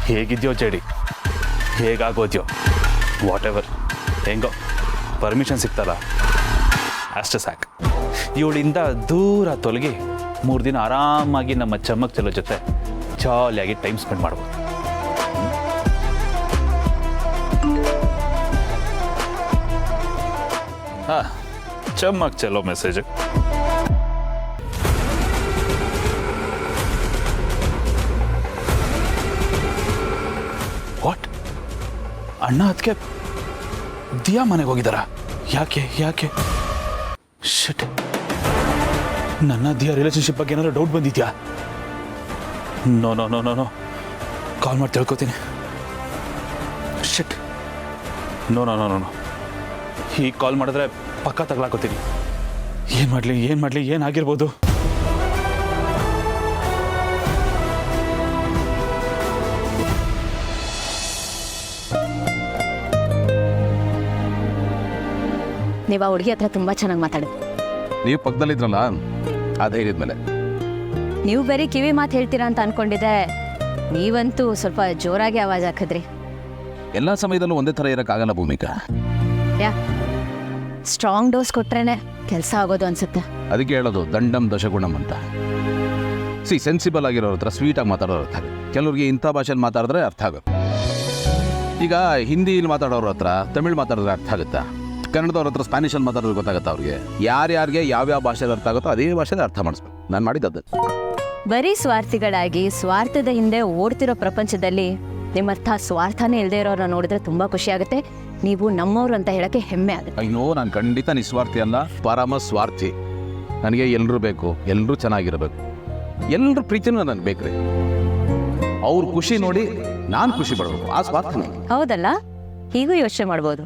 ಹೇಗಿದ್ಯೋ ಚೇಡಿ, ಹೇಗಾಗೋದ್ಯೋ, what ever, ಹೆಂಗೋ permission ಸಿಗ್ತಲ್ಲ ಅಷ್ಟೇ ಸಾಕು. ಇವಳಿಂದ ದೂರ ತೊಲಗಿ 3 ದಿನ ಆರಾಮಾಗಿ ನಮ್ಮ ಚಮ್ಮಕ್ ಚೆಲ್ಲೋ ಜೊತೆ ಜಾಲಿಯಾಗಿ ಟೈಮ್ ಸ್ಪೆಂಡ್ ಮಾಡ್ಬೋದು. ಹಾಂ, ಚಮ್ಮಕ್ ಚೆಲ್ಲೋ ಮೆಸೇಜ್. ವಾಟ್? ಅಣ್ಣ ಅದಕ್ಕೆ ದಿಯಾ ಮನೆಗೆ ಹೋಗಿದ್ದಾರಾ? ಯಾಕೆ ಯಾಕೆ? ಶಿಟ್, ನನ್ನ ದಿಯಾ ರಿಲೇಶನ್ಶಿಪ್ ಬಗ್ಗೆ ಏನಾದ್ರು ಡೌಟ್ ಬಂದಿದ್ಯಾ? No no no no no, call ಮಾಡಿ ತಿಳ್ಕೊತೀನಿ. Shit, no no no no no, ಹೀಗೆ ಕಾಲ್ ಮಾಡಿದ್ರೆ ಪಕ್ಕ ತಗೊಳಕೋತೀನಿ. ಏನು ಮಾಡಲಿ ಏನಾಗಿರ್ಬೋದು? ನೀವು ಆ ಹುಡುಗಿ ಹತ್ರ ತುಂಬ ಚೆನ್ನಾಗಿ ಮಾತಾಡಿದ್ರಿ. ನೀವು ಪಕ್ಕದಲ್ಲಿದ್ರಲ್ಲ, ಅದೇ ಇದ್ಮೇಲೆ ನೀವು ಬರೀ ಕಿವಿ ಮಾತು ಹೇಳ್ತೀರಾ ಅಂತ ಅನ್ಕೊಂಡಿದ್ದೆ, ನೀವಂತೂ ಸ್ವಲ್ಪ ಜೋರಾಗಿ ಆವಾಜ್ ಹಾಕಿದ್ರಿ. ಎಲ್ಲ ಸಮಯದಲ್ಲೂ ಒಂದೇ ಥರ ಇರೋಕ್ಕಾಗಲ್ಲ ಭೂಮಿಕಾ. ಯಾ, ಸ್ಟ್ರಾಂಗ್ ಡೋಸ್ ಕೊಟ್ರೇನೆ ಕೆಲಸ ಆಗೋದು ಅನ್ಸುತ್ತೆ. ಅದಕ್ಕೆ ಹೇಳೋದು ದಂಡಂ ದಶಗುಣಂ ಅಂತ. ಸೆನ್ಸಿಬಲ್ ಆಗಿರೋರ ಹತ್ರ ಸ್ವೀಟಾಗಿ ಮಾತಾಡೋರು ಅರ್ಥ ಆಗುತ್ತೆ. ಕೆಲವ್ರಿಗೆ ಇಂಥ ಭಾಷೆಯಲ್ಲಿ ಮಾತಾಡಿದ್ರೆ ಅರ್ಥ ಆಗುತ್ತೆ. ಈಗ ಹಿಂದಿಯಲ್ಲಿ ಮಾತಾಡೋರ ಹತ್ರ ತಮಿಳ್ ಮಾತಾಡಿದ್ರೆ ಅರ್ಥ ಆಗುತ್ತಾ? ಕನ್ನಡದವ್ರ ಹತ್ರ ಸ್ಪ್ಯಾನಿಷಲ್ಲಿ ಮಾತಾಡೋದು ಗೊತ್ತಾಗುತ್ತೆ ಅವ್ರಿಗೆ. ಯಾರ್ಯಾರಿಗೆ ಯಾವ್ಯಾವ ಭಾಷೆಯಲ್ಲಿ ಅರ್ಥ ಆಗುತ್ತೋ ಅದೇ ಭಾಷೆಯಲ್ಲಿ ಅರ್ಥ ಮಾಡಿಸ್ಬೇಕು. ನಾನು ಮಾಡಿದ್ದದ್ದು. ಬರೀ ಸ್ವಾರ್ಥಿಗಳಾಗಿ ಸ್ವಾರ್ಥದ ಹಿಂದೆ ಓಡ್ತಿರೋ ಪ್ರಪಂಚದಲ್ಲಿ ನಿಮ್ಮರ್ಥ ಸ್ವಾರ್ಥನೇ ಇಲ್ಲದೆ ಇರೋರನ್ನ ನೋಡಿದ್ರೆ ತುಂಬಾ ಖುಷಿ ಆಗುತ್ತೆ. ನೀವು ನಮ್ಮವ್ರು ಅಂತ ಹೇಳಕ್ಕೆ ಹೆಮ್ಮೆ ಆಗುತ್ತೆ. ಅಯ್ಯೋ, ನಾನು ಖಂಡಿತ ನಿಸ್ವಾರ್ಥಿ ಅಲ್ಲ, ಪರಮ ಸ್ವಾರ್ಥಿ. ನನಗೆ ಎಲ್ಲರೂ ಬೇಕು, ಎಲ್ಲರೂ ಚೆನ್ನಾಗಿರಬೇಕು, ಎಲ್ಲರ ಪ್ರೀತಿನೂ ನನಗೆ ಬೇಕ್ರಿ. ಅವ್ರ ಖುಷಿ ನೋಡಿ ನಾನು ಖುಷಿ ಪಡಬೇಕು, ಆ ಸ್ವಾರ್ಥನೇ. ಹೌದಲ್ಲ? ಹೀಗೂ ಯೋಚನೆ ಮಾಡ್ಬೋದು.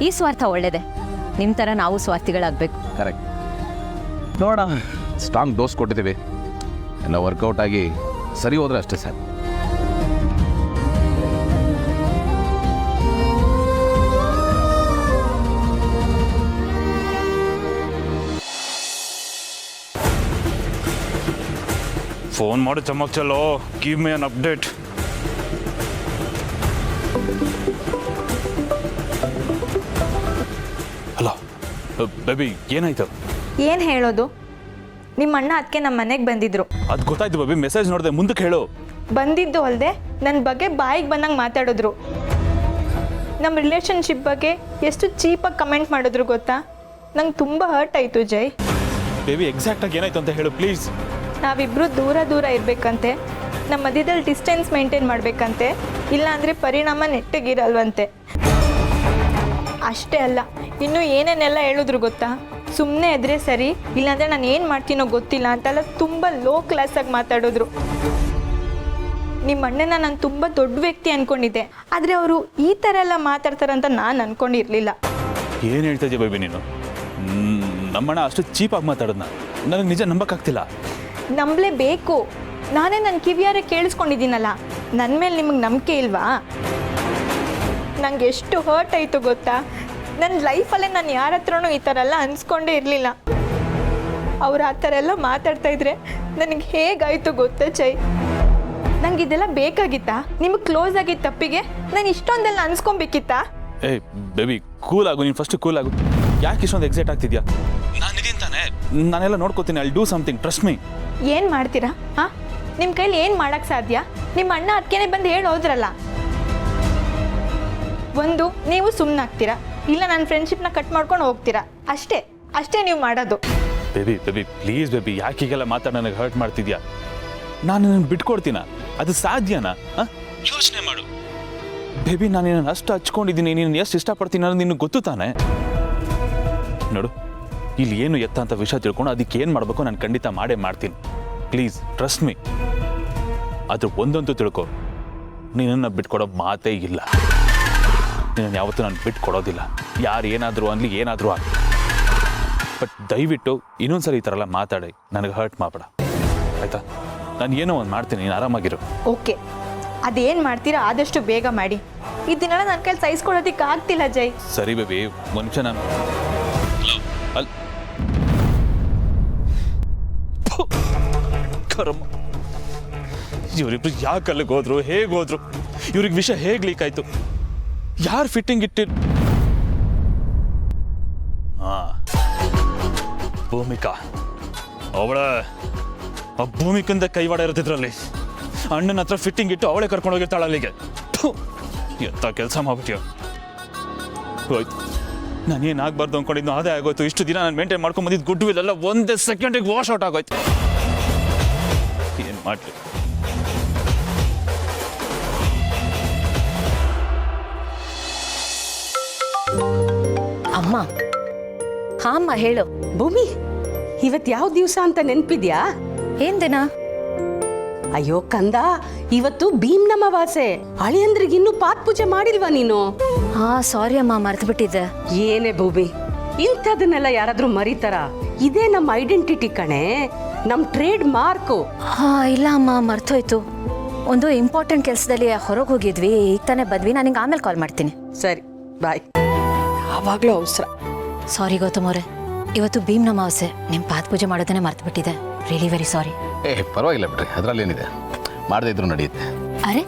ಈ ಸ್ವಾರ್ಥ ಒಳ್ಳೇದೆ. ನಿಮ್ಮ ಥರ ನಾವು ಸ್ವಾರ್ಥಿಗಳಾಗಬೇಕು. ಕರೆಕ್ಟ್. ನೋಡ, ಸ್ಟ್ರಾಂಗ್ ಡೋಸ್ ಕೊಟ್ಟಿದ್ದೀವಿ, ಎಲ್ಲ ವರ್ಕೌಟ್ ಆಗಿ ಸರಿ ಹೋದ್ರೆ ಅಷ್ಟೇ ಸರ್. ಫೋನ್ ಮಾಡಿ ಚಮ್ಮಕ್ ಚಲೋ, ಗಿವ್ ಮಿ ಅನ್ ಅಪ್ಡೇಟ್. ಹಲೋ ಬೇಬಿ, ಏನಾಯ್ತು? ಏನು ಹೇಳೋದು? ನಿಮ್ಮ ಅಣ್ಣ ಅದಕ್ಕೆ ನಮ್ಮ ಮನೆಗೆ ಬಂದಿದ್ರು. ಅದು ಗೊತ್ತಾಯ್ತು ಬೇಬಿ, ಮೆಸೇಜ್ ನೋಡಿದೆ, ಮುಂದಕ್ಕೆ ಹೇಳು. ಬಂದಿದ್ದು ಅಲ್ಲದೆ ನನ್ನ ಬಗ್ಗೆ ಬಾಯಿಗೆ ಬಂದಂಗೆ ಮಾತಾಡಿದ್ರು. ನಮ್ಮ ರಿಲೇಷನ್ಶಿಪ್ ಬಗ್ಗೆ ಎಷ್ಟು ಚೀಪಾಗಿ ಕಮೆಂಟ್ ಮಾಡಿದ್ರು ಗೊತ್ತಾ? ನಂಗೆ ತುಂಬ ಹರ್ಟ್ ಆಯಿತು ಜೈ. ಬೇಬಿ, ಎಕ್ಸಾಕ್ಟಾಗಿ ಏನಾಯ್ತು ಅಂತ ಹೇಳು ಪ್ಲೀಸ್. ನಾವಿಬ್ಬರು ದೂರ ಇರಬೇಕಂತೆ, ನಮ್ಮ ಮಧ್ಯದಲ್ಲಿ ಡಿಸ್ಟೆನ್ಸ್ ಮೇಂಟೈನ್ ಮಾಡಬೇಕಂತೆ, ಇಲ್ಲಾಂದರೆ ಪರಿಣಾಮ ನೆಟ್ಟಗಿರಲ್ವಂತೆ. ಅಷ್ಟೇ ಅಲ್ಲ, ಇನ್ನೂ ಏನೇನೆಲ್ಲ ಹೇಳಿದ್ರು ಗೊತ್ತಾ? ಸುಮ್ಮನೆ ಇದ್ರೆ ಸರಿ, ಇಲ್ಲಾಂದರೆ ನಾನು ಏನು ಮಾಡ್ತೀನೋ ಗೊತ್ತಿಲ್ಲ ಅಂತೆಲ್ಲ ತುಂಬ ಲೋ ಕ್ಲಾಸಾಗಿ ಮಾತಾಡಿದ್ರು. ನಿಮ್ಮ ಅಣ್ಣನ ನಾನು ತುಂಬ ದೊಡ್ಡ ವ್ಯಕ್ತಿ ಅಂದ್ಕೊಂಡಿದ್ದೆ, ಆದರೆ ಅವರು ಈ ಥರ ಎಲ್ಲ ಮಾತಾಡ್ತಾರಂತ ನಾನು ಅಂದ್ಕೊಂಡಿರಲಿಲ್ಲ. ಏನು ಹೇಳ್ತಾ ಇದೆಯಾ ಬೇಬಿ ನೀನು? ನಮ್ಮಣ್ಣ ಅಷ್ಟು ಚೀಪಾಗಿ ಮಾತಾಡೋದನ್ನ ನನಗೆ ನಿಜ ನಂಬಕ್ಕಾಗ್ತಿಲ್ಲ. ನಂಬಲೇಬೇಕು. ನಾನೇ ನನ್ನ ಕಿವಿಯಾರೆ ಕೇಳಿಸ್ಕೊಂಡಿದ್ದೀನಲ್ಲ, ನನ್ನ ಮೇಲೆ ನಿಮಗೆ ನಂಬಿಕೆ ಇಲ್ವಾ? ನಂಗೆ ಎಷ್ಟು ಹರ್ಟ್ ಆಯಿತು ಗೊತ್ತಾ? ನನ್ನ ಲೈಫಲ್ಲೇ ನಾನು ಯಾರ ಹತ್ರನೂ ಈ ಥರ ಎಲ್ಲ ಅನ್ಸ್ಕೊಂಡೇ ಇರಲಿಲ್ಲ. ಅವ್ರು ಆ ಥರ ಎಲ್ಲ ಮಾತಾಡ್ತಾ ಇದ್ರೆ ನನಗೆ ಹೇಗಾಯಿತು ಗೊತ್ತಾ ಜೈ? ನಂಗೆ ಇದೆಲ್ಲ ಬೇಕಾಗಿತ್ತಾ? ನಿಮಗೆ ಕ್ಲೋಸ್ ಆಗಿದ್ದ ತಪ್ಪಿಗೆ ನಾನು ಇಷ್ಟೊಂದೆಲ್ಲ ಅನ್ಸ್ಕೊಬೇಕಿತ್ತಾ? ಏ ಬೇಬಿ, ಕೂಲ್ ಆಗು, ನೀನು ಫಸ್ಟ್ ಕೂಲ್ ಆಗು. ಯಾಕೆ ಇಷ್ಟೊಂದು ಎಕ್ಸೈಟ್ ಆಗ್ತಿದ್ಯಾ? ನಾನು ಇದೀನಿ ತಾನೆ, ನಾನೆಲ್ಲ ನೋಡ್ಕೋತೀನಿ. I do something, trust me. ಏನು ಮಾಡ್ತೀರಾ? ಹಾಂ, ನಿಮ್ಮ ಕೈಲಿ ಏನು ಮಾಡೋಕ್ಕೆ ಸಾಧ್ಯ? ನಿಮ್ಮ ಅಣ್ಣ ಅದಕ್ಕೇನೆ ಬಂದು ಹೇಳಿ ಹೋದ್ರಲ್ಲ. ಒಂದು, ನೀವು ಸುಮ್ಮನಾಗ್ತೀರಾ, ಇಲ್ಲ ನನ್ನ ಫ್ರೆಂಡ್ಶಿಪ್ನ ಕಟ್ ಮಾಡ್ಕೊಂಡು ಹೋಗ್ತೀರಾ. ಅಷ್ಟೇ ನೀವು ಮಾಡೋದು. ಬೇಬಿ ಪ್ಲೀಸ್ ಬೇಬಿ, ಯಾಕೆ ಹೀಗೆಲ್ಲ ಮಾತಾಡಿ ನನಗೆ ಹರ್ಟ್ ಮಾಡ್ತಿದ್ಯಾ? ನಾನು ನಿನ್ನ ಬಿಟ್ಕೊಡ್ತೀನ? ಅದು ಸಾಧ್ಯನಾ? ಯೋಚನೆ ಮಾಡು ಬೇಬಿ, ನಾನು ನಿನ್ನ ಅಷ್ಟು ಹಚ್ಕೊಂಡಿದ್ದೀನಿ, ನೀನು ಎಷ್ಟು ಇಷ್ಟಪಡ್ತೀನಿ ಅನ್ನೋದು ನಿನಗೆ ಗೊತ್ತು ತಾನೆ. ನೋಡು, ಇಲ್ಲಿ ಏನು ಎತ್ತ ಅಂತ ವಿಷಯ ತಿಳ್ಕೊಂಡು ಅದಕ್ಕೆ ಏನು ಮಾಡಬೇಕು ನಾನು ಖಂಡಿತ ಮಾಡೇ ಮಾಡ್ತೀನಿ. Please trust me. ಆದ್ರೆ ಒಂದಂತೂ ತಿಳ್ಕೊ, ನಿನ್ನನ್ನು ಬಿಟ್ಕೊಡೋ ಮಾತೇ ಇಲ್ಲ. ನಿನ್ನ ಯಾವತ್ತೂ ನಾನು ಬಿಟ್ಕೊಡೋದಿಲ್ಲ. ಯಾರು ಏನಾದರೂ ಅನ್ಲಿ, ಏನಾದರೂ ಆಗಲಿ. ಬಟ್ ದಯವಿಟ್ಟು ಇನ್ನೊಂದ್ಸರಿ ಈ ಥರ ಎಲ್ಲ ಮಾತಾಡಿ ನನಗೆ ಹರ್ಟ್ ಮಾಡಬೇಡ, ಆಯಿತಾ? ನಾನು ಏನೋ ಒಂದು ಮಾಡ್ತೀನಿ, ನೀನು ಆರಾಮಾಗಿರು. ಓಕೆ, ಅದೇನು ಮಾಡ್ತೀರಾ ಆದಷ್ಟು ಬೇಗ ಮಾಡಿ. ಇದನ್ನೆಲ್ಲ ನನ್ನ ಕೈಲಿ ಸಹಿಸ್ಕೊಳ್ಳೋದಕ್ಕೆ ಆಗ್ತಿಲ್ಲ ಜೈ. ಸರಿ ಬೇಬಿ, ಒಂದು ನಿಮಿಷ. ನಾನು ಕರ್ಮ. ಇವರಿಬ್ರು ಯಾಕೆ ಅಲ್ಲಿಗೆ ಹೋದ್ರು, ಹೇಗೆ ಹೋದ್ರು, ಇವ್ರಿಗೆ ವಿಷಯ ಹೇಗೆ ಲೀಕ್ ಆಯ್ತು, ಯಾರು ಫಿಟ್ಟಿಂಗ್ ಇಟ್ಟಿರ್. ಹಾ, ಭೂಮಿಕಾ, ಅವಳ ಆ ಭೂಮಿಕಿಂದ ಕೈವಾಡ ಇರ್ತಿದ್ರಲ್ಲಿ. ಅಣ್ಣನ ಹತ್ರ ಫಿಟ್ಟಿಂಗ್ ಇಟ್ಟು ಅವಳೇ ಕರ್ಕೊಂಡು ಹೋಗಿರ್ತಾಳ ಅಲ್ಲಿಗೆ. ಎಂತ ಕೆಲಸ ಮಾಡ್ಬಿಟ್ಟಿಯೋ. ಹೋಯ್ತು, ನಾನೇನಾಗಬಾರ್ದು ಅಂದ್ಕೊಂಡಿದ್ದು ಅದೇ ಆಗೋಯ್ತು. ಇಷ್ಟು ದಿನ ನಾನು ಮೇಂಟೈನ್ ಮಾಡ್ಕೊಂಡು ಬಂದಿದ್ದು ಗುಡ್ ವಿಲ್ ಎಲ್ಲ ಒಂದೇ ಸೆಕೆಂಡಿಗೆ ವಾಶ್ ಔಟ್ ಆಗೋಯ್ತು. ಏನು ಮಾಡಲಿ. ಅಮ್ಮ, ಹಾ ಅಮ್ಮ ಹೇಳು. ಭೂಮಿ, ಇವತ್ ಯಾವ ದಿವಸ ಅಂತ ನೆನ್ಪಿದ್ಯಾ? ಏನ್ ದಿನ? ಅಯ್ಯೋ ಕಂದ, ಇವತ್ತು ಭೀಮ್ನಮವಾಸೆ. ಅಳಿಯಂದ್ರಿಗೆ ಇನ್ನೂ ಪಾತ್ ಪೂಜೆ ಮಾಡಿಲ್ವಾ ನೀನು? ಹಾ ಸಾರಿ ಅಮ್ಮ, ಮರ್ತು ಬಿಟ್ಟಿದ್ದೆ. ಏನೇ ಭೂಮಿ, ಇಂಥದನ್ನೆಲ್ಲ ಯಾರಾದ್ರೂ ಮರೀತಾರ? ಇದೇ ನಮ್ಮ ಐಡೆಂಟಿಟಿ ಕಣೆ, ನಮ್ ಟ್ರೇಡ್ ಮಾರ್ಕು. ಹಾ ಇಲ್ಲ ಅಮ್ಮ, ಮರ್ತೋಯ್ತು. ಒಂದು ಇಂಪಾರ್ಟೆಂಟ್ ಕೆಲಸದಲ್ಲಿ ಹೊರಗೆ ಹೋಗಿದ್ವಿ, ಈಗ ತಾನೇ ಬಂದ್ವಿ. ನಾನು ನಿಂಗೆ ಆಮೇಲೆ ಕಾಲ್ ಮಾಡ್ತೀನಿ. ಸರಿ ಬಾಯ್. ಯಾವಾಗ್ಲೂ ಅವಸರ. ಸಾರಿ ಗೌತಮ್ ಅವರೇ, ಇವತ್ತು ಭೀಮ್ ಅಮಾವಾಸ್ಯೆ, ನಿಮ್ಮ ಪಾದ ಪೂಜೆ ಮಾಡೋದನ್ನೇ ಮರ್ತು ಬಿಟ್ಟಿದೆ. Really very sorry. ಪರವಾಗಿಲ್ಲ ಬಿಡ್ರಿ, ಅದರಲ್ಲೇನಿದೆ, ಮಾಡದೇ ಇದ್ರೂ ನಡೆಯುತ್ತೆ. ಅರೆ,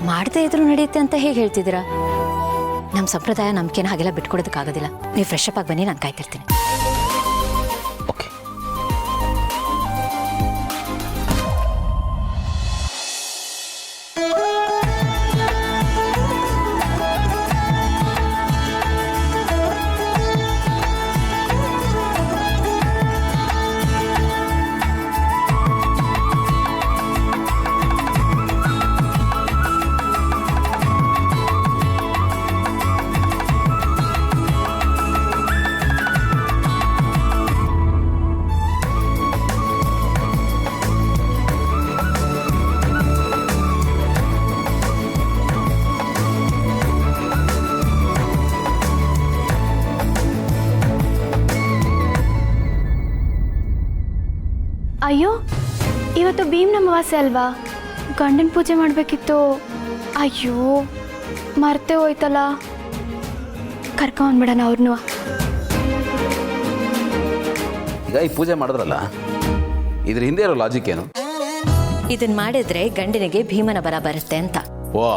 ಮಾಡದೇ ಇದ್ರೂ ನಡೆಯುತ್ತೆ ಅಂತ ಹೇಗೆ ಹೇಳ್ತಿದ್ದೀರಾ? ನಮ್ಮ ಸಂಪ್ರದಾಯ ನಂಬಿಕೆನ ಹಾಗೆಲ್ಲ ಬಿಟ್ಕೊಡೋದಕ್ಕಾಗೋದಿಲ್ಲ. ನೀವು ಫ್ರೆಶ್ ಅಪ್ ಆಗಿ ಬನ್ನಿ, ನಾನು ಕಾಯ್ತಿರ್ತೀನಿ. ಓಕೆ. ಅಯ್ಯೋ, ಇವತ್ತು ಭೀಮ್ನ ಅಮಾವಾಸ್ಯೆ ಅಲ್ವಾ? ಗಂಡನ ಪೂಜೆ ಮಾಡಬೇಕಿತ್ತು. ಅಯ್ಯೋ, ಮರ್ತೇ ಹೋಯ್ತಲ್ಲ. ಕರ್ಕೊಂಡ್ಬಿಡೋಣ ಅವ್ರನ್ನೂ. ಈಗ ಈ ಪೂಜೆ ಮಾಡಿದ್ರಲ್ಲ, ಇದ್ರ ಹಿಂದೆ ಇರೋ ಲಾಜಿಕ್ ಏನು? ಇದನ್ನ ಮಾಡಿದ್ರೆ ಗಂಡನಿಗೆ ಭೀಮನ ಬರ ಬರುತ್ತೆ ಅಂತ. ವಾ,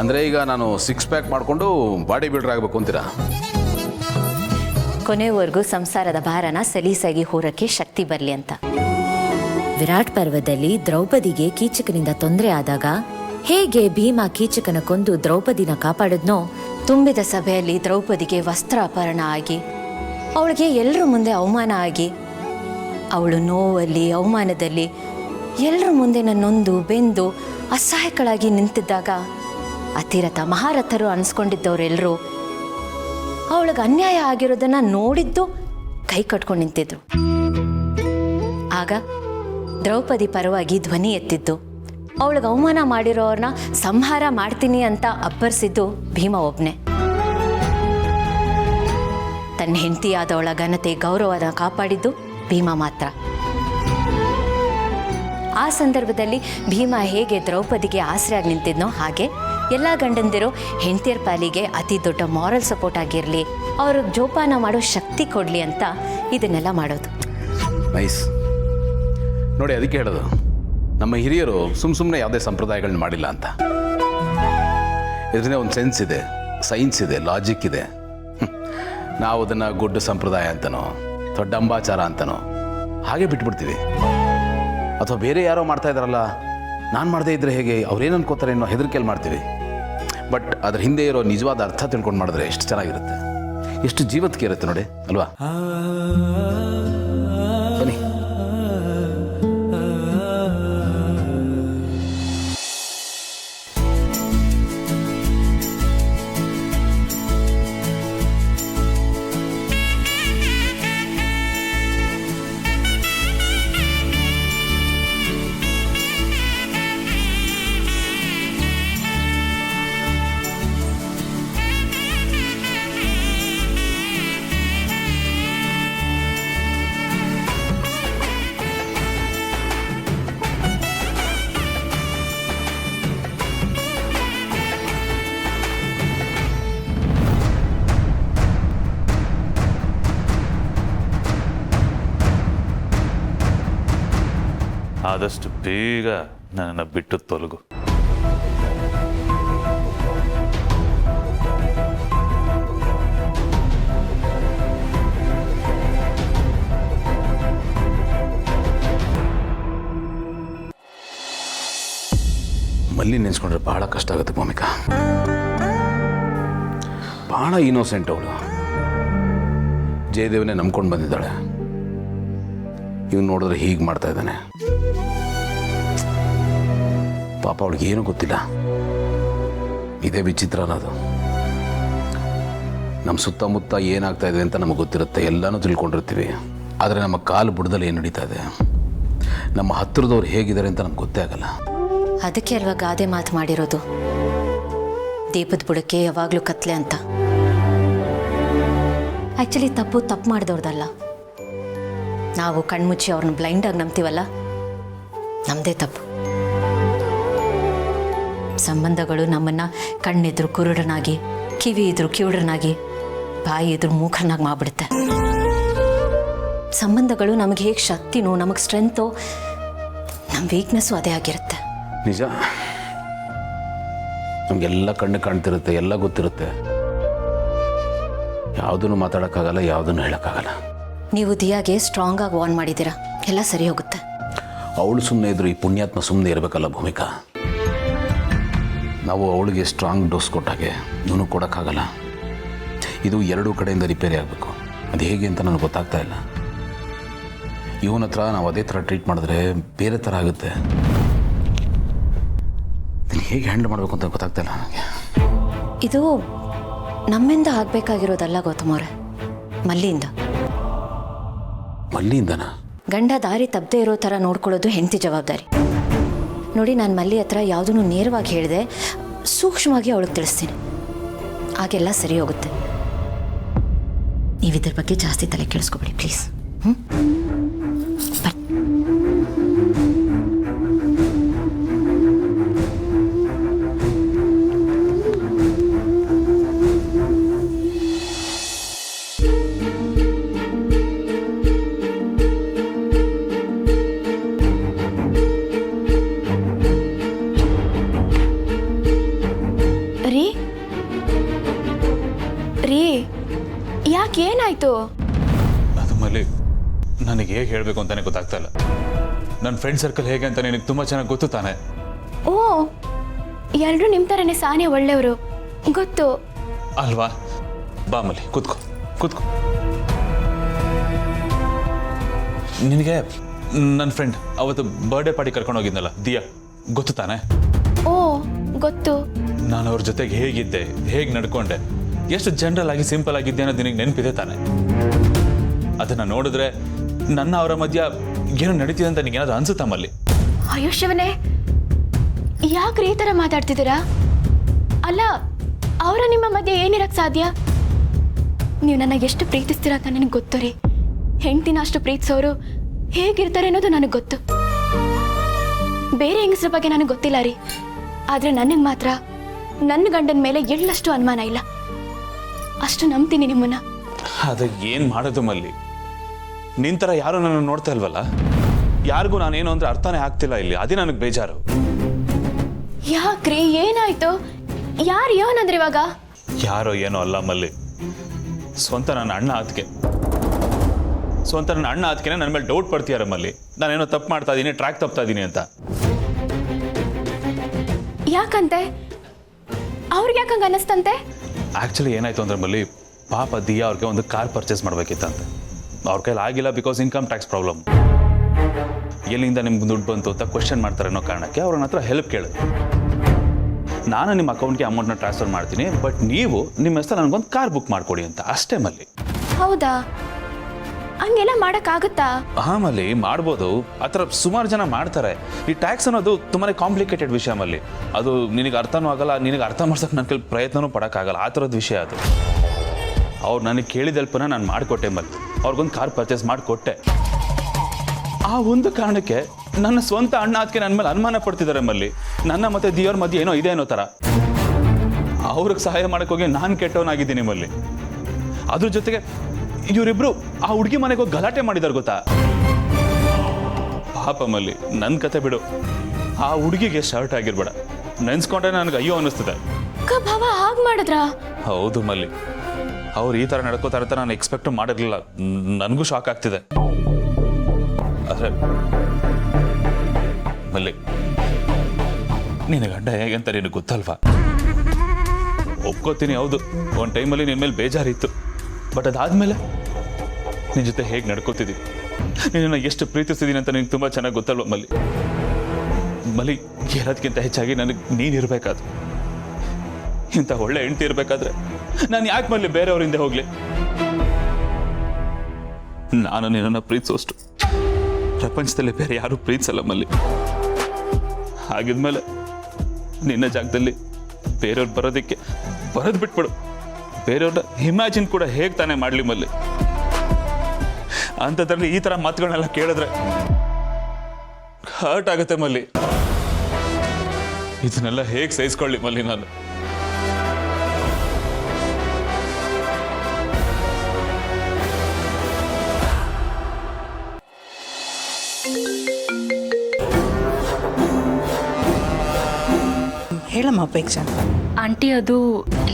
ಅಂದ್ರೆ ಈಗ ನಾನು 6 ಪ್ಯಾಕ್ ಮಾಡಿಕೊಂಡು ಬಾಡಿ ಬಿಲ್ಡರ್ ಆಗಬೇಕು ಅಂತೀರಾ? ಕೊನೆವರೆಗೂ ಸಂಸಾರದ ಭಾರನ ಸಲೀಸಾಗಿ ಹೊರಕ್ಕೆ ಶಕ್ತಿ ಬರಲಿ ಅಂತ. ವಿರಾಟ್ ಪರ್ವದಲ್ಲಿ ದ್ರೌಪದಿಗೆ ಕೀಚಕನಿಂದ ತೊಂದರೆ ಆದಾಗ ಹೇಗೆ ಭೀಮ ಕೀಚಕನ ಕೊಂದು ದ್ರೌಪದಿನ ಕಾಪಾಡಿದ್ನೋ, ತುಂಬಿದ ಸಭೆಯಲ್ಲಿ ದ್ರೌಪದಿಗೆ ವಸ್ತ್ರ ಅಪಹರಣ ಆಗಿ ಅವಳಿಗೆ ಎಲ್ಲರ ಮುಂದೆ ಅವಮಾನ ಆಗಿ ಅವಳು ನೋವಲ್ಲಿ ಅವಮಾನದಲ್ಲಿ ಎಲ್ಲರ ಮುಂದೆ ನೊಂದು ಬೆಂದು ಅಸಹಾಯಕಳಾಗಿ ನಿಂತಿದ್ದಾಗ ಅತಿರಥ ಮಹಾರಥರು ಅನ್ಸ್ಕೊಂಡಿದ್ದವರೆಲ್ಲರೂ ಅವಳಿಗೆ ಅನ್ಯಾಯ ಆಗಿರೋದನ್ನ ನೋಡಿದ್ದು ಕೈ ಕಟ್ಕೊಂಡು ನಿಂತಿದ್ರು. ಆಗ ದ್ರೌಪದಿ ಪರವಾಗಿ ಧ್ವನಿ ಎತ್ತಿದ್ದು, ಅವಳಿಗೆ ಅವಮಾನ ಮಾಡಿರೋರನ್ನ ಸಂಹಾರ ಮಾಡ್ತೀನಿ ಅಂತ ಅಬ್ಬರಿಸಿದ್ದು ಭೀಮ ಒಬ್ನೇ. ತನ್ನ ಹೆಂಡತಿಯಾದವಳ ಘನತೆ ಗೌರವನ ಕಾಪಾಡಿದ್ದು ಭೀಮ ಮಾತ್ರ. ಆ ಸಂದರ್ಭದಲ್ಲಿ ಭೀಮ ಹೇಗೆ ದ್ರೌಪದಿಗೆ ಆಸರೆಯಾಗಿ ನಿಂತಿದ್ನೋ ಹಾಗೆ ಎಲ್ಲ ಗಂಡಂದಿರು ಹೆಂಡತಿಯರ ಪಾಲಿಗೆ ಅತಿ ದೊಡ್ಡ ಮಾರಲ್ ಸಪೋರ್ಟ್ ಆಗಿರಲಿ, ಅವ್ರಿಗೆ ಜೋಪಾನ ಮಾಡೋ ಶಕ್ತಿ ಕೊಡಲಿ ಅಂತ ಇದನ್ನೆಲ್ಲ ಮಾಡೋದು. ನೈಸ್ ನೋಡಿ, ಅದಕ್ಕೆ ಹೇಳೋದು ನಮ್ಮ ಹಿರಿಯರು ಸುಮ್ಮನೆ ಯಾವುದೇ ಸಂಪ್ರದಾಯಗಳನ್ನ ಮಾಡಿಲ್ಲ ಅಂತ. ಇದರಿಂದ ಒಂದು ಸೆನ್ಸ್ ಇದೆ, ಸೈನ್ಸ್ ಇದೆ, ಲಾಜಿಕ್ ಇದೆ. ನಾವು ಅದನ್ನು ಗುಡ್ ಸಂಪ್ರದಾಯ ಅಂತನೋ ಅಥವಾ ಡಂಬಾಚಾರ ಅಂತನೋ ಹಾಗೆ ಬಿಟ್ಬಿಡ್ತೀವಿ. ಅಥವಾ ಬೇರೆ ಯಾರೋ ಮಾಡ್ತಾ ಇದ್ದಾರಲ್ಲ, ನಾನು ಮಾಡದೇ ಇದ್ರೆ ಹೇಗೆ, ಅವ್ರೇನು ಅನ್ಕೋತಾರೆ ಅನ್ನೋ ಹೆದರಿಕೆಯಲ್ಲಿ ಮಾಡ್ತೀವಿ. ಬಟ್ ಅದ್ರ ಹಿಂದೆ ಇರೋ ನಿಜವಾದ ಅರ್ಥ ತಿಳ್ಕೊಂಡು ಮಾಡಿದ್ರೆ ಎಷ್ಟು ಚೆನ್ನಾಗಿರುತ್ತೆ, ಎಷ್ಟು ಜೀವತ್ಕೆ ಇರುತ್ತೆ ನೋಡಿ, ಅಲ್ವಾ? ಬನ್ನಿ. ಆದಷ್ಟು ಬೇಗ ನನ್ನನ್ನು ಬಿಟ್ಟು ತೊಲಗು. ಮಲ್ಲಿ ನೆನೆಸ್ಕೊಂಡ್ರೆ ಬಹಳ ಕಷ್ಟ ಆಗುತ್ತೆ ಭೂಮಿಕಾ. ಬಹಳ ಇನ್ನೋಸೆಂಟ್ ಅವಳು. ಜಯದೇವನೇ ನಂಬ್ಕೊಂಡು ಬಂದಿದ್ದಾಳೆ. ಇವ್ನು ನೋಡಿದ್ರೆ ಹೀಗೆ ಮಾಡ್ತಾ ಇದ್ದಾನೆ. ಪಾಪ ಅವಳಿಗೆ ಏನೂ ಗೊತ್ತಿಲ್ಲ. ಇದೇ ವಿಚಿತ್ರ ಅನ್ನೋದು. ನಮ್ಮ ಸುತ್ತಮುತ್ತ ಏನಾಗ್ತಾ ಇದೆ ಅಂತ ನಮಗೆ ಗೊತ್ತಿರುತ್ತೆ, ಎಲ್ಲನೂ ತಿಳ್ಕೊಂಡಿರ್ತೀವಿ. ಆದರೆ ನಮ್ಮ ಕಾಲು ಬುಡದಲ್ಲಿ ಏನು ನಡೀತಾ ಇದೆ, ನಮ್ಮ ಹತ್ತಿರದವ್ರು ಹೇಗಿದ್ದಾರೆ ಅಂತ ನಮ್ಗೆ ಗೊತ್ತೇ ಆಗಲ್ಲ. ಅದಕ್ಕೆ ಅಲ್ವಾ ಗಾದೆ ಮಾತು ಮಾಡಿರೋದು, ದೀಪದ ಬುಡಕ್ಕೆ ಯಾವಾಗಲೂ ಕತ್ಲೆ ಅಂತ. ಆ್ಯಕ್ಚುಲಿ ತಪ್ಪು ಮಾಡಿದವ್ರದಲ್ಲ. ನಾವು ಕಣ್ಮುಚ್ಚಿ ಅವ್ರನ್ನ ಬ್ಲೈಂಡಾಗಿ ನಂಬ್ತೀವಲ್ಲ, ನಮ್ಮದೇ ತಪ್ಪು. ಸಂಬಂಧಗಳು ನಮ್ಮನ್ನು ಕಣ್ಣೆದ್ರು ಕುರುಡನಾಗಿ, ಕಿವಿ ಇದ್ರು ಕಿವುಡನಾಗಿ, ಬಾಯಿ ಎದುರು ಮೂಖರನಾಗಿ ಮಾಡಿಬಿಡುತ್ತೆ. ಸಂಬಂಧಗಳು ನಮಗೆ ಹೇಗೆ ಶಕ್ತಿನೋ, ನಮಗೆ ಸ್ಟ್ರೆಂತೋ, ನಮ್ಮ ವೀಕ್ನೆಸ್ಸು ಅದೇ ಆಗಿರುತ್ತೆ. ನಿಜ, ನಮಗೆಲ್ಲ ಕಣ್ಣು ಕಾಣ್ತಿರುತ್ತೆ, ಎಲ್ಲ ಗೊತ್ತಿರುತ್ತೆ. ಯಾವುದನ್ನು ಮಾತಾಡೋಕ್ಕಾಗಲ್ಲ, ಯಾವುದನ್ನು ಹೇಳೋಕ್ಕಾಗಲ್ಲ. ನೀವು ದಿಯಾಗೆ ಸ್ಟ್ರಾಂಗ್ ಆಗಿ ವಾರ್ನ್ ಮಾಡಿದ್ದೀರಾ, ಎಲ್ಲ ಸರಿ ಹೋಗುತ್ತೆ. ಅವಳು ಸುಮ್ಮನೆ ಇದ್ರು ಈ ಪುಣ್ಯಾತ್ಮ ಸುಮ್ಮನೆ ಇರಬೇಕಲ್ಲ ಭೂಮಿಕಾ. ನಾವು ಅವಳಿಗೆ ಸ್ಟ್ರಾಂಗ್ ಡೋಸ್ ಕೊಟ್ಟಾಗೆ ಇವನು ಕೊಡೋಕ್ಕಾಗಲ್ಲ. ಇದು ಎರಡೂ ಕಡೆಯಿಂದ ರಿಪೇರಿ ಆಗಬೇಕು. ಅದು ಹೇಗೆ ಅಂತ ನನಗೆ ಗೊತ್ತಾಗ್ತಾ ಇಲ್ಲ. ಇವನ ಹತ್ರ ನಾವು ಅದೇ ಥರ ಟ್ರೀಟ್ ಮಾಡಿದ್ರೆ ಬೇರೆ ಥರ ಆಗುತ್ತೆ. ಹೇಗೆ ಹ್ಯಾಂಡಲ್ ಮಾಡಬೇಕು ಅಂತ ಗೊತ್ತಾಗ್ತಾ ಇಲ್ಲ ನನಗೆ. ಇದು ನಮ್ಮಿಂದ ಆಗಬೇಕಾಗಿರೋದಲ್ಲ ಗೌತಮ್ ಅವರೇ, ಮಲ್ಲಿಯಿಂದ. ಮಲ್ಲಿಯಿಂದನಾ? ಗಂಡ ದಾರಿ ತಪ್ಪದೆ ಇರೋ ಥರ ನೋಡ್ಕೊಳ್ಳೋದು ಹೆಂಡತಿ ಜವಾಬ್ದಾರಿ. ನೋಡಿ, ನಾನು ಮಲ್ಲಿ ಹತ್ರ ಯಾವುದನ್ನು ನೇರವಾಗಿ ಹೇಳಿದೆ, ಸೂಕ್ಷ್ಮವಾಗಿ ಅವಳಿಗೆ ತಿಳಿಸ್ತೀನಿ, ಆಗೆಲ್ಲ ಸರಿ ಹೋಗುತ್ತೆ. ನೀವು ಇದ್ರ ಬಗ್ಗೆ ಜಾಸ್ತಿ ತಲೆ ಕೆಡಿಸ್ಕೊಬೇಡಿ ಪ್ಲೀಸ್. ರೀ, ಯಾಕೆ ಏನಾಯ್ತು? ಅದು ಮಲ್ಲಿ, ನನಗೆ ಹೇಗೆ ಹೇಳಬೇಕು ಅಂತಾನೆ ಗೊತ್ತಾಗ್ತಾ ಇಲ್ಲ. ನನ್ನ ಫ್ರೆಂಡ್ ಸರ್ಕಲ್ ಹೇಗೆ ಅಂತ ನಿನಗೆ ತುಂಬ ಚೆನ್ನಾಗಿ ಗೊತ್ತು ತಾನೆ. ಓ, ಎಲ್ಲರೂ ನಿಮ್ಮ ಥರನೇ ಸಾನೇ ಒಳ್ಳೆಯವರು, ಗೊತ್ತು ಅಲ್ವಾ? ಬಾ ಮಲ್ಲಿ, ಕೂತ್ಕೋ. ನಿನಗೆ ನನ್ನ ಫ್ರೆಂಡ್ ಅವತ್ತು ಬರ್ಡೇ ಪಾರ್ಟಿ ಕರ್ಕೊಂಡು ಹೋಗಿದ್ನಲ್ಲ, ದಿಯಾ, ಗೊತ್ತು ತಾನೆ? ಓ, ಗೊತ್ತು. ನಾನು ಅವ್ರ ಜೊತೆಗೆ ಹೇಗಿದ್ದೆ, ಹೇಗೆ ನಡ್ಕೊಂಡೆ, ಎಷ್ಟು ಜನರಲ್ ಆಗಿ ಸಿಂಪಲ್ ಆಗಿದ್ದೆ ಅನ್ನೋದು ನಿನಗೆ ನೆನಪಿದೆ ತಾನೆ? ಅದನ್ನು ನೋಡಿದ್ರೆ ನನ್ನ ಅವರ ಮಧ್ಯ ಏನೋ ನಡೀತಿದೆ ಅಂತ ನಿನಗೇನಾದ್ರು ಅನ್ಸುತ್ತಾ ಮಲ್ಲಿ? ಅಯ್ಯೋ ಶಿವನೇ, ಯಾಕ್ರಿ ಈ ಥರ ಮಾತಾಡ್ತಿದ್ದೀರಾ? ಅಲ್ಲ, ಅವರ ನಿಮ್ಮ ಮಧ್ಯೆ ಏನಿರಕ್ಕೆ ಸಾಧ್ಯ? ನೀವು ನನಗೆ ಎಷ್ಟು ಪ್ರೀತಿಸ್ತೀರ ಅಂತ ನನಗೆ ಗೊತ್ತು ರೀ. ಹೆಂಡ್ತಿನ ಅಷ್ಟು ಪ್ರೀತಿಸೋರು ಹೇಗಿರ್ತಾರೆ ಅನ್ನೋದು ನನಗೆ ಗೊತ್ತು. ಬೇರೆ ಹೆಂಗಸ್ರ ಬಗ್ಗೆ ನನಗೆ ಗೊತ್ತಿಲ್ಲ ರೀ, ಆದರೆ ನನಗೆ ಮಾತ್ರ ನನ್ನ ಗಂಡನ ಮೇಲೆ ಎಳ್ಳಷ್ಟು ಅನುಮಾನ ಇಲ್ಲ. ಅಷ್ಟು ನಂಬ್ತೀನಿ ನಿಮ್ಮನ್ನ. ಅದ ಏನು ಮಾಡೋದು ಮಲ್ಲಿ? ನಿಂತರ ಯಾರು ನನ್ನ ನೋಡ್ತಾ ಇಲ್ವಲ್ಲ, ಯಾರಿಗೂ ನಾನೇನು ಅಂದ್ರೆ ಅರ್ಥನೇ ಆಗ್ತಿಲ್ಲ ಇಲ್ಲಿ. ಅದೇ ನನಗೆ ಬೇಜಾರು. ಯಾಕ್ರಿ, ಏನಾಯ್ತು? ಯಾರು ಏನಂದ್ರೆ ಇವಾಗ? ಯಾರೋ ಏನೋ ಅಲ್ಲ ಮಲ್ಲಿ, ಸ್ವಂತ ನನ್ನ ಅಣ್ಣ ಅದಕ್ಕೆ ನನ್ನ ಮೇಲೆ ಡೌಟ್ ಪಡ್ತೀಯಾರ ಮಲ್ಲಿ. ನಾನೇನೋ ತಪ್ಪು ಮಾಡ್ತಾ ಇದ್ದೀನಿ, ಟ್ರ್ಯಾಕ್ ತಪ್ತಾ ಇದ್ದೀನಿ ಅಂತ. ಯಾಕಂತೆ? ಅವ್ರಿಗೆ ಯಾಕಂಗ ಅನ್ನಿಸ್ತಂತೆ? ಆ್ಯಕ್ಚುಲಿ ಏನಾಯ್ತು ಅಂದ್ರೆ ಮಲ್ಲಿ, ಪಾಪ ದಿಯಾ ಅವ್ರಿಗೆ ಒಂದು ಕಾರ್ ಪರ್ಚೇಸ್ ಮಾಡ್ಬೇಕಿತ್ತಂತೆ. ಅವ್ರ ಕೈಲಿ ಆಗಿಲ್ಲ, ಬಿಕಾಸ್ ಇನ್ಕಮ್ ಟ್ಯಾಕ್ಸ್ ಪ್ರಾಬ್ಲಮ್. ಎಲ್ಲಿಂದ ನಿಮ್ಗೆ ದುಡ್ಡು ಬಂತು ಅಂತ ಕ್ವೆಶ್ಚನ್ ಮಾಡ್ತಾರೆ ಅನ್ನೋ ಕಾರಣಕ್ಕೆ ಅವ್ರ ಹತ್ರ ಹೆಲ್ಪ್ ಕೇಳಿದ್ರು. ನಾನು ನಿಮ್ಮ ಅಕೌಂಟ್ಗೆ ಅಮೌಂಟ್ನ ಟ್ರಾನ್ಸ್ಫರ್ ಮಾಡ್ತೀನಿ, ಬಟ್ ನೀವು ನಿಮ್ಮ ಹೆಸರು ನನಗೊಂದು ಕಾರ್ ಬುಕ್ ಮಾಡಿಕೊಡಿ ಅಂತ ಅಷ್ಟೇ ಮಲ್ಲಿ. ಹೌದಾ? ಹಂಗೆಲ್ಲ ಮಾಡೋಕ್ಕಾಗುತ್ತಾ? ಹಾಂ ಮಲ್ಲಿ, ಮಾಡ್ಬೋದು. ಆ ಥರ ಸುಮಾರು ಜನ ಮಾಡ್ತಾರೆ. ಈ ಟ್ಯಾಕ್ಸ್ ಅನ್ನೋದು ತುಂಬಾ ಕಾಂಪ್ಲಿಕೇಟೆಡ್ ವಿಷಯ ಮಲ್ಲಿ. ಅದು ನಿನಗೆ ಅರ್ಥನೂ ಆಗಲ್ಲ, ನಿನಗೆ ಅರ್ಥ ಮಾಡ್ಸೋಕೆ ನನ್ನ ಕೈಲಿ ಪ್ರಯತ್ನವೂ ಪಡೋಕ್ಕಾಗಲ್ಲ. ಆ ಥರದ ವಿಷಯ ಅದು. ಅವ್ರು ನನಗೆ ಕೇಳಿದ ಹೆಲ್ಪನ್ನ ನಾನು ಮಾಡಿಕೊಟ್ಟೆ ಮಲ್ಲಿ. ಅವ್ರಿಗೊಂದು ಕಾರ್ ಪರ್ಚೇಸ್ ಮಾಡಿಕೊಟ್ಟೆ. ಆ ಒಂದು ಕಾರಣಕ್ಕೆ ನನ್ನ ಸ್ವಂತ ಅಣ್ಣ ಅದಕ್ಕೆ ನನ್ನ ಮೇಲೆ ಅನುಮಾನ ಪಡ್ತಿದ್ದಾರೆ ಮಲ್ಲಿ. ನನ್ನ ಮತ್ತೆ ದಿಯೋರ್ ಮಧ್ಯೆ ಏನೋ ಇದೆ ಅನ್ನೋ ಥರ. ಅವ್ರಿಗೆ ಸಹಾಯ ಮಾಡೋಕ್ಕೋಗಿ ನಾನು ಕೆಟ್ಟವನಾಗಿದ್ದೀನಿ ಮಲ್ಲಿ. ಅದ್ರ ಜೊತೆಗೆ ಇವರಿಬ್ರು ಆ ಹುಡುಗಿ ಮನೆಗೆ ಹೋಗಿ ಗಲಾಟೆ ಮಾಡಿದಾರೆ ಗೊತ್ತಾ? ಪಾಪ ಮಲ್ಲಿ, ನನ್ನ ಕತೆ ಬಿಡು. ಆ ಹುಡುಗಿಗೆ ಶರ್ಟ್ ಆಗಿರ್ಬೇಡ, ನೆನ್ಸ್ಕೊಂಡ್ರೆ ನನಗೆ ಅಯ್ಯೋ ಅನ್ನಿಸ್ತದೆ. ಭಾವ ಹಾಗೆ ಮಾಡಿದ್ರಾ? ಹೌದು ಮಲ್ಲಿ, ಅವ್ರು ಈ ಥರ ನಡ್ಕೋತಾರೆ ಅಂತ ನಾನು ಎಕ್ಸ್ಪೆಕ್ಟ್ ಮಾಡಿರಲಿಲ್ಲ. ನನಗೂ ಶಾಕ್ ಆಗ್ತಿದೆ. ಆದರೆ ಮಲ್ಲಿ, ನಿನ್ನ ಗಂಡ ಹೇಗೆ ಅಂತ ನಿನಗೆ ಗೊತ್ತಲ್ವಾ? ಒಪ್ಕೋತೀನಿ, ಹೌದು, ಒಂದು ಟೈಮಲ್ಲಿ ನಿನ್ನ ಮೇಲೆ ಬೇಜಾರಿತ್ತು. ಬಟ್ ಅದಾದಮೇಲೆ ನಿನ್ನ ಜೊತೆ ಹೇಗೆ ನಡ್ಕೋತಿದ್ದೀನಿ, ನಿನ್ನನ್ನು ಎಷ್ಟು ಪ್ರೀತಿಸ್ತಿದ್ದೀನಿ ಅಂತ ನಿನಗೆ ತುಂಬ ಚೆನ್ನಾಗಿ ಗೊತ್ತಲ್ವ ಮಲ್ಲಿ? ಮಲ್ಲಿ, ಇರೋದಕ್ಕಿಂತ ಹೆಚ್ಚಾಗಿ ನನಗೆ ನೀನಿರಬೇಕಾದ್ರು, ಇಂಥ ಒಳ್ಳೆ ಹೆಂಡತಿ ಇರಬೇಕಾದ್ರೆ ನಾನು ಯಾಕೆ ಮಲ್ಲಿ ಬೇರೆಯವ್ರ ಹಿಂದೆ ಹೋಗ್ಲಿ? ನಾನು ನಿನ್ನನ್ನು ಪ್ರೀತಿಸೋಷ್ಟು ಪ್ರಪಂಚದಲ್ಲಿ ಬೇರೆ ಯಾರೂ ಪ್ರೀತಿಸಲ್ಲ ಮಲ್ಲಿ. ಹಾಗಿದ್ಮೇಲೆ ನಿನ್ನ ಜಾಗದಲ್ಲಿ ಬೇರೆಯವ್ರು ಬರೋದಕ್ಕೆ ಬರೋದು ಬಿಟ್ಬಿಡು. ಬೇರೆಯವ್ರನ್ನ ಇಮ್ಯಾಜಿನ್ ಕೂಡ ಹೇಗೆ ತಾನೇ ಮಾಡಲಿ ಮಲ್ಲಿ? ಅಂಥದ್ರಲ್ಲಿ ಈ ಥರ ಮಾತುಗಳನ್ನೆಲ್ಲ ಕೇಳಿದ್ರೆ ಹರ್ಟ್ ಆಗುತ್ತೆ ಮಲ್ಲಿ. ಇದನ್ನೆಲ್ಲ ಹೇಗೆ ಸಹಿಸ್ಕೊಳ್ಳಿ ಮಲ್ಲಿ ನಾನು? ಹೇಳಮ್ಮ ಅಪೇಕ್ಷಾ. ಆಂಟಿ, ಅದು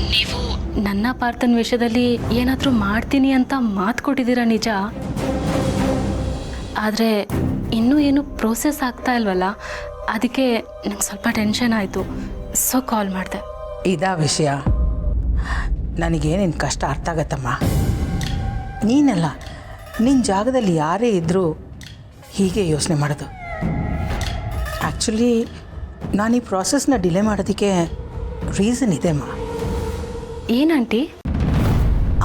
ನೀವು ನನ್ನ ಪಾರ್ಥನ ವಿಷಯದಲ್ಲಿ ಏನಾದರೂ ಮಾಡ್ತೀನಿ ಅಂತ ಮಾತು ಕೊಟ್ಟಿದ್ದೀರಾ ನಿಜ. ಆದರೆ ಇನ್ನೂ ಏನು ಪ್ರೋಸೆಸ್ ಆಗ್ತಾ ಇಲ್ವಲ್ಲ, ಅದಕ್ಕೆ ನಂಗೆ ಸ್ವಲ್ಪ ಟೆನ್ಷನ್ ಆಯಿತು. ಸೊ ಕಾಲ್ ಮಾಡಿದೆ. ಇದಾ ವಿಷಯ? ನನಗೆ ನಿನ್ನ ಕಷ್ಟ ಅರ್ಥ ಆಗತ್ತಮ್ಮ. ನೀನಲ್ಲ, ನಿನ್ನ ಜಾಗದಲ್ಲಿ ಯಾರೇ ಇದ್ದರೂ ಹೀಗೆ ಯೋಚನೆ ಮಾಡೋದು. ಆ್ಯಕ್ಚುಲಿ ನಾನು ಈ ಪ್ರಾಸೆಸ್ನ ಡಿಲೇ ಮಾಡೋದಕ್ಕೆ ರೀಸನ್ ಇದೆ ಅಮ್ಮ. ಏನಂಟಿ?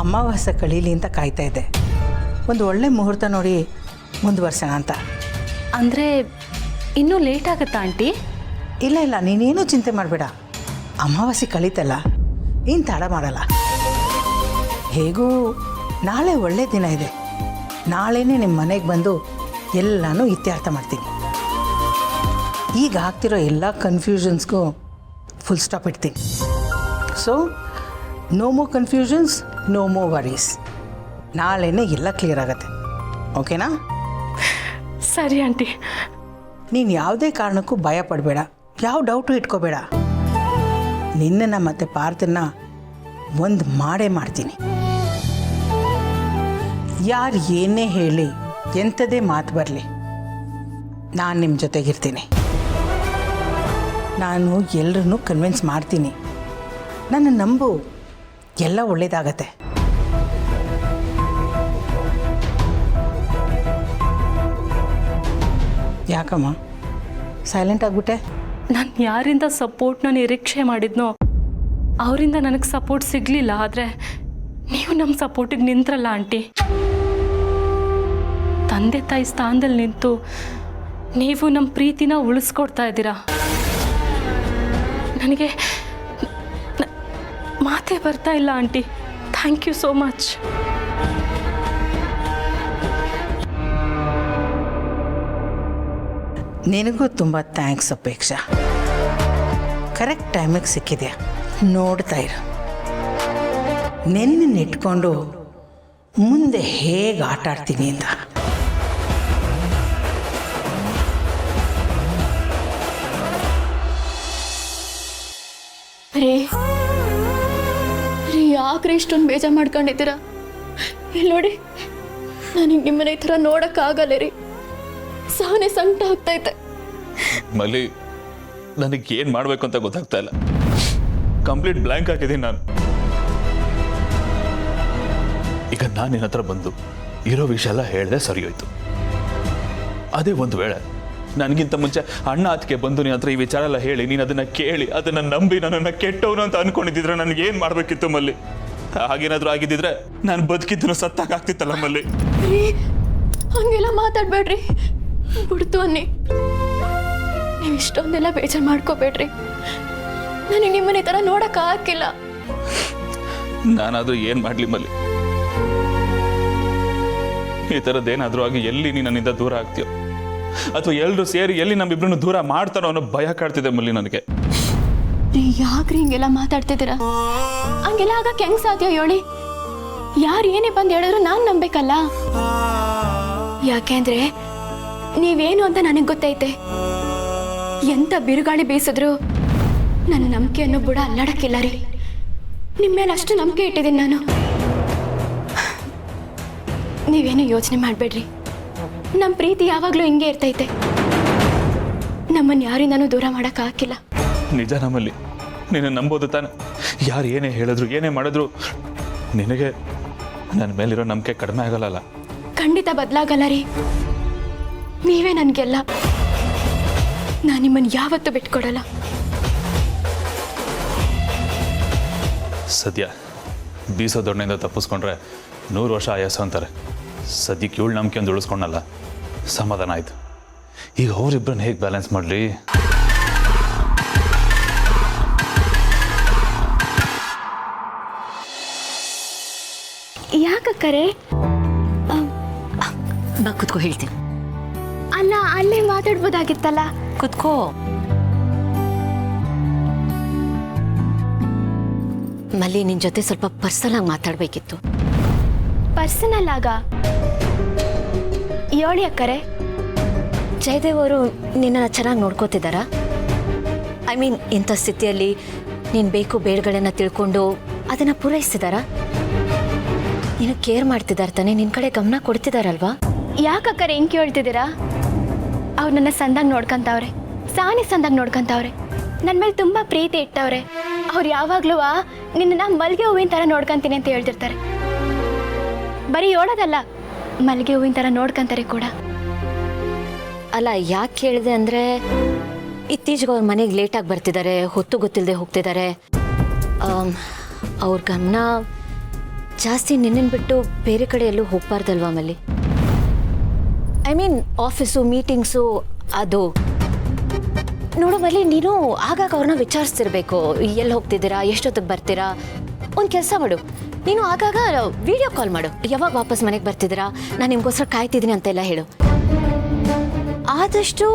ಅಮಾವಾಸ್ಯೆ ಕಳೀಲಿ ಅಂತ ಕಾಯ್ತಾ ಇದ್ದೆ. ಒಂದು ಒಳ್ಳೆ ಮುಹೂರ್ತ ನೋಡಿ ಮುಂದುವರ್ಸೋಣ ಅಂತ. ಅಂದರೆ ಇನ್ನೂ ಲೇಟ್ ಆಗುತ್ತಾ ಆಂಟಿ? ಇಲ್ಲ ಇಲ್ಲ, ನೀನೇನೂ ಚಿಂತೆ ಮಾಡಬೇಡ. ಅಮಾವಾಸ್ಯೆ ಕಳೀತಲ್ಲ, ಏನು ತಡ ಮಾಡಲ್ಲ. ಹೇಗೂ ನಾಳೆ ಒಳ್ಳೆ ದಿನ ಇದೆ. ನಾಳೆನೇ ನಿಮ್ಮ ಮನೆಗೆ ಬಂದು ಎಲ್ಲನೂ ಇತ್ಯರ್ಥ ಮಾಡ್ತೀನಿ. ಈಗ ಆಗ್ತಿರೋ ಎಲ್ಲ ಕನ್ಫ್ಯೂಷನ್ಸ್ಗೂ ಫುಲ್ ಸ್ಟಾಪ್ ಇಡ್ತೀನಿ. So no more confusions, no more worries. ನಾಳೆನೇ ಎಲ್ಲ ಕ್ಲಿಯರ್ ಆಗುತ್ತೆ. ಓಕೆನಾ? ಸರಿ ಆಂಟಿ. ನೀನು ಯಾವುದೇ ಕಾರಣಕ್ಕೂ ಭಯ ಪಡಬೇಡ, ಯಾವ ಡೌಟು ಇಟ್ಕೋಬೇಡ. ನಿನ್ನನ್ನು ಮತ್ತು ಪಾರ್ಥನ ಒಂದು ಮಾಡೇ ಮಾಡ್ತೀನಿ. ಯಾರು ಏನೇ ಹೇಳಿ, ಎಂಥದೇ ಮಾತು ಬರಲಿ, ನಾನು ನಿಮ್ಮ ಜೊತೆಗಿರ್ತೀನಿ. ನಾನು ಎಲ್ಲರನ್ನೂ ಕನ್ವಿನ್ಸ್ ಮಾಡ್ತೀನಿ. ನನ್ನ ನಂಬು, ಎಲ್ಲ ಒಳ್ಳೇದಾಗತ್ತೆ. ಯಾಕಮ್ಮ ಸೈಲೆಂಟ್ ಆಗಿಬಿಟ್ಟೆ? ನಾನು ಯಾರಿಂದ ಸಪೋರ್ಟ್ನ ನಿರೀಕ್ಷೆ ಮಾಡಿದ್ನೋ ಅವರಿಂದ ನನಗೆ ಸಪೋರ್ಟ್ ಸಿಗಲಿಲ್ಲ. ಆದರೆ ನೀವು ನಮ್ಮ ಸಪೋರ್ಟಿಗೆ ನಿಂತ್ರಲ್ಲ ಆಂಟಿ. ತಂದೆ ತಾಯಿ ಸ್ಥಾನದಲ್ಲಿ ನಿಂತು ನೀವು ನಮ್ಮ ಪ್ರೀತಿನ ಉಳಿಸ್ಕೊಡ್ತಾ ಇದ್ದೀರಾ. ನನಗೆ ಮಾತೇ ಬರ್ತಾ ಇಲ್ಲ aunty. Thank you so much. ನಿನಗೂ ತುಂಬ ಥ್ಯಾಂಕ್ಸ್ ಅಪೇಕ್ಷಾ. ಕರೆಕ್ಟ್ ಟೈಮಿಗೆ ಸಿಕ್ಕಿದೆಯಾ, ನೋಡ್ತಾ ಇರು. ನೆನ್ನಿಟ್ಕೊಂಡು ಮುಂದೆ ಹೇಗೆ ಆಟ ಆಡ್ತೀನಿ ಅಂತ. ರೀ ರೀ ಯಾಕ್ರಿ ಇಷ್ಟೊಂದು ಬೇಜಾರು ಮಾಡ್ಕೊಂಡಿದ್ದೀರಾ? ಇಲ್ಲಿ ನೋಡಿ, ನನಗೆ ನಿಮ್ಮನ್ನ ಈ ಥರ ನೋಡೋಕ್ಕಾಗಲ್ಲ ರೀ. ಸಹನೆ ಸಂಕಟ ಆಗ್ತೈತೆ. ಮಲ್ಲಿ, ನನಗೆ ಏನು ಮಾಡಬೇಕು ಅಂತ ಗೊತ್ತಾಗ್ತಾ ಇಲ್ಲ. ಕಂಪ್ಲೀಟ್ ಬ್ಲ್ಯಾಂಕ್ ಆಗಿದ್ದೀನಿ ನಾನು. ಈಗ ನಾನು ನಿನ್ನ ಹತ್ರ ಬಂದು ಇರೋ ವಿಷಯ ಎಲ್ಲ ಹೇಳಿದೆ, ಸರಿ ಹೋಯ್ತು. ಅದೇ ಒಂದು ವೇಳೆ ನನಗಿಂತ ಮುಂಚೆ ಅಣ್ಣ ಅದಕ್ಕೆ ಬಂದು ನಿನ್ನ ಹತ್ರ ಈ ವಿಚಾರ ಎಲ್ಲ ಹೇಳಿ, ನೀನು ಅದನ್ನು ಕೇಳಿ ಅದನ್ನು ನಂಬಿ ನನ್ನನ್ನು ಕೆಟ್ಟವನು ಅಂತ ಅನ್ಕೊಂಡಿದ್ದಿದ್ರೆ ನನಗೆ ಏನು ಮಾಡಬೇಕಿತ್ತು ಮಲ್ಲಿ? ಹಾಗೇನಾದರೂ ಆಗಿದ್ದಿದ್ರೆ ನಾನು ಬದುಕಿದ್ದನು ಸತ್ತಾಗ್ತಿತ್ತಲ್ಲ ಮಲ್ಲಿ. ರೀ ಹಂಗೆಲ್ಲ ಮಾತಾಡಬೇಡ್ರಿ, ಬಿಡ್ತು ಅನ್ನಿ. ನೀವು ಇಷ್ಟೊಂದೆಲ್ಲ ಬೇಜಾರು ಮಾಡ್ಕೋಬೇಡ್ರಿ. ನನಗೆ ನಿಮ್ಮನ್ನ ಈ ಥರ ನೋಡೋಕ್ಕಾಗಿಲ್ಲ. ನಾನಾದರೂ ಏನು ಮಾಡಲಿ ಮಲ್ಲಿ? ಈ ಥರದ್ದೇನಾದರೂ ಆಗಿ ಎಲ್ಲಿ ನೀನು ನನ್ನಿಂದ ದೂರ ಆಗ್ತೀಯೋ, ಅಥವಾ ಎಲ್ಲರೂ ಸೇರಿ ಎಲ್ಲಿ ನಮ್ಮಿಬ್ರನ್ನು ದೂರ ಮಾಡ್ತಾರೋ ಅನ್ನೋ ಭಯ ಕಾಡ್ತಿದೆ ಮಲ್ಲಿ ನನಗೆ. ಯಾಕ್ರಿ ಹಿಂಗೆಲ್ಲ ಮಾತಾಡ್ತಿದ್ದೀರಾ? ಹಂಗೆಲ್ಲ ಆಗಕ್ಕೆ ಹೆಂಗ್ ಸಾಧ್ಯ ಹೇಳಿ? ಯಾರು ಏನೇ ಬಂದು ಹೇಳಿದ್ರು ನಾನು ನಂಬೇಕಲ್ಲ. ಯಾಕೆಂದ್ರೆ ನೀವೇನು ಅಂತ ನನಗೆ ಗೊತ್ತೈತೆ. ಎಂಥ ಬಿರುಗಾಳಿ ಬೀಸಿದ್ರು ನನ್ನ ನಂಬಿಕೆ ಅನ್ನೋ ಬುಡ ಅಲ್ಲಾಡಕ್ಕಿಲ್ಲ ರೀ. ನಿಮ್ಮ ಮೇಲೆ ಅಷ್ಟು ನಂಬಿಕೆ ಇಟ್ಟಿದ್ದೀನಿ ನಾನು. ನೀವೇನು ಯೋಚನೆ ಮಾಡಬೇಡ್ರಿ. ನಮ್ಮ ಪ್ರೀತಿ ಯಾವಾಗಲೂ ಹಿಂಗೆ ಇರ್ತೈತೆ. ನಮ್ಮನ್ನು ಯಾರಿಂದನೂ ದೂರ ಮಾಡೋಕ್ಕಾಗಿಲ್ಲ. ನಿಜ ನಮ್ಮಲ್ಲಿ ನೀನು ನಂಬೋದು ತಾನೆ. ಯಾರು ಏನೇ ಹೇಳಿದ್ರು ಏನೇ ಮಾಡಿದ್ರು ನಿನಗೆ ನನ್ನ ಮೇಲಿರೋ ನಂಬಿಕೆ ಕಡಿಮೆ ಆಗಲ್ಲ. ಖಂಡಿತ ಬದಲಾಗಲ್ಲ ರೀ. ನೀವೇ ನನಗೆಲ್ಲ. ನಾನು ನಿಮ್ಮನ್ನು ಯಾವತ್ತೂ ಬಿಟ್ಕೊಡಲ್ಲ. ಸದ್ಯ ಬೀಸೋ ದೊಣ್ಣೆಯಿಂದ ತಪ್ಪಿಸ್ಕೊಂಡ್ರೆ 100 ವರ್ಷ ಆಯಾಸ ಅಂತಾರೆ. ಸದ್ಯಕ್ಕೆ 7 ನಂಬಿಕೆ ಒಂದು ಉಳಿಸ್ಕೊಂಡಲ್ಲ, ಸಮಾಧಾನ ಆಯಿತು. ಈಗ ಅವರಿಬ್ಬರನ್ನ ಹೇಗೆ ಬ್ಯಾಲೆನ್ಸ್ ಮಾಡಲಿ? ಯಾಕಕ್ಕರೆ? ಬಾ ಕುತ್ಕೋ, ಹೇಳ್ತೀನಿ. ಅಲ್ಲ, ಅಲ್ಲೇ ಮಾತಾಡ್ಬೋದಾಗಿತ್ತಲ್ಲ. ಕುತ್ಕೋ. ಮಲ್ಲಿ, ನಿನ್ನ ಜೊತೆ ಸ್ವಲ್ಪ ಪರ್ಸನಲ್ ಆಗಿ ಮಾತಾಡಬೇಕಿತ್ತು. ಪರ್ಸನಲ್ ಆಗ? ಹೇಳಿ ಅಕ್ಕರೆ. ಜಯದೇವ್ ಅವರು ನಿನ್ನನ್ನು ಚೆನ್ನಾಗಿ ನೋಡ್ಕೋತಿದ್ದಾರಾ? ಐ ಮೀನ್, ಇಂಥ ಸ್ಥಿತಿಯಲ್ಲಿ ನೀನು ಬೇಕು ಬೇಡಗಳನ್ನು ತಿಳ್ಕೊಂಡು ಅದನ್ನು ಪೂರೈಸ್ತಿದ್ದಾರಾ? ನೀನು ಕೇರ್ ಮಾಡ್ತಿದ್ದಾರೆ ತಾನೆ? ನಿನ್ನ ಕಡೆ ಗಮನ ಕೊಡ್ತಿದ್ದಾರಲ್ವಾ? ಯಾಕಕ್ಕರೆ ಹಿಂಗೆ ಕೇಳ್ತಿದ್ದೀರಾ? ಅವ್ರು ನನ್ನ ಸಂದಾಗ ನೋಡ್ಕೊಂತವ್ರೆ, ಸಾನಿ ಸಂದಾಗ ನೋಡ್ಕೊಂತವ್ರೆ. ನನ್ನ ಮೇಲೆ ತುಂಬ ಪ್ರೀತಿ ಇಟ್ಟವ್ರೆ. ಅವ್ರು ಯಾವಾಗಲೂ ನಿನ್ನ ಮಲ್ಲಿಗೆ ಹೂವಿನ ಥರ ನೋಡ್ಕೊಂತೀನಿ ಅಂತ ಹೇಳ್ತಿರ್ತಾರೆ. ಬರೀ ಹೇಳೋದಲ್ಲ, ಮಲ್ಲಿಗೆ ಹೂವಿನ ಥರ ನೋಡ್ಕೊಂತಾರೆ ಕೂಡ. ಅಲ್ಲ, ಯಾಕೆ ಕೇಳಿದೆ ಅಂದರೆ, ಇತ್ತೀಚೆಗೆ ಅವ್ರ ಮನೆಗೆ ಲೇಟಾಗಿ ಬರ್ತಿದ್ದಾರೆ, ಹೊತ್ತು ಗೊತ್ತಿಲ್ಲದೆ ಹೋಗ್ತಿದ್ದಾರೆ. ಅವ್ರ ಗಮನ ಜಾಸ್ತಿ ನಿನ್ನನ್ನು ಬಿಟ್ಟು ಬೇರೆ ಕಡೆ ಎಲ್ಲೂ ಹೋಗ್ಬಾರ್ದಲ್ವಾ ಮಲ್ಲಿ? ಐ ಮೀನ್, ಆಫೀಸು ಮೀಟಿಂಗ್ಸು ಅದು ನೋಡು ಮಲ್ಲಿ. ನೀನು ಆಗಾಗ ಅವ್ರನ್ನ ವಿಚಾರಿಸ್ತಿರ್ಬೇಕು. ಎಲ್ಲಿ ಹೋಗ್ತಿದ್ದೀರಾ, ಎಷ್ಟೊತ್ತಿಗೆ ಬರ್ತೀರಾ? ಒಂದು ಕೆಲಸ ಮಾಡು, ನೀನು ಆಗಾಗ ವಿಡಿಯೋ ಕಾಲ್ ಮಾಡು. ಯಾವಾಗ ವಾಪಸ್ ಮನೆಗೆ ಬರ್ತಿದ್ದೀರಾ, ನಾನು ನಿಮಗೋಸ್ಕರ ಕಾಯ್ತಿದ್ದೀನಿ ಅಂತೆಲ್ಲ ಹೇಳು. ಆದಷ್ಟು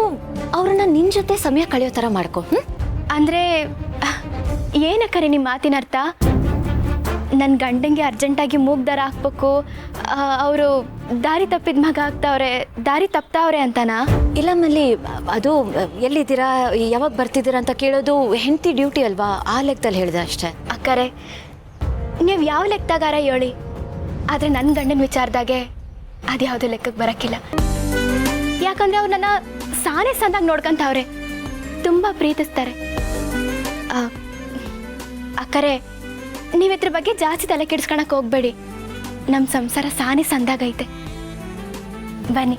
ಅವ್ರನ್ನ ನಿನ್ನ ಜೊತೆ ಸಮಯ ಕಳೆಯೋ ಥರ ಮಾಡ್ಕೊ. ಅಂದರೆ ಏನಕ್ಕರೆ ನಿಮ್ಮ ಮಾತಿನ ಅರ್ಥ? ನನ್ನ ಗಂಡಂಗೆ ಅರ್ಜೆಂಟಾಗಿ ಮೂಗ್ದಾರ ಹಾಕ್ಬೇಕು, ಅವರು ದಾರಿ ತಪ್ಪಿದ ಮಗ ಆಗ್ತಾವ್ರೆ, ದಾರಿ ತಪ್ತಾವ್ರೆ ಅಂತನಾ? ಇಲ್ಲ ಮಲ್ಲಿ, ಅದು ಎಲ್ಲಿದ್ದೀರಾ, ಯಾವಾಗ ಬರ್ತಿದ್ದೀರಾ ಅಂತ ಕೇಳೋದು ಹೆಂಡತಿ ಡ್ಯೂಟಿ ಅಲ್ವಾ? ಆ ಲೆಕ್ಕದಲ್ಲಿ ಹೇಳಿದೆ ಅಷ್ಟೇ. ಅಕ್ಕರೆ, ನೀವು ಯಾವ ಲೆಕ್ಕದಾಗಾರ ಹೇಳಿ, ಆದರೆ ನನ್ನ ಗಂಡನ ವಿಚಾರದಾಗೆ ಅದು ಯಾವುದೇ ಲೆಕ್ಕಕ್ಕೆ ಬರೋಕ್ಕಿಲ್ಲ. ಯಾಕಂದರೆ ಅವ್ರು ನನ್ನ ಸಾನೇ ಸಂದಾಗ ನೋಡ್ಕೊಂತವ್ರೆ, ತುಂಬ ಪ್ರೀತಿಸ್ತಾರೆ. ಅಕ್ಕರೆ, ನೀವು ಇದ್ರ ಬಗ್ಗೆ ಜಾಸ್ತಿ ತಲೆ ಕೆಡಿಸ್ಕೊಳಕ್ಕೆ ಹೋಗ್ಬೇಡಿ. ನಮ್ಮ ಸಂಸಾರ ಸಾನೇ ಸಂದಾಗೈತೆ. ಬನ್ನಿ.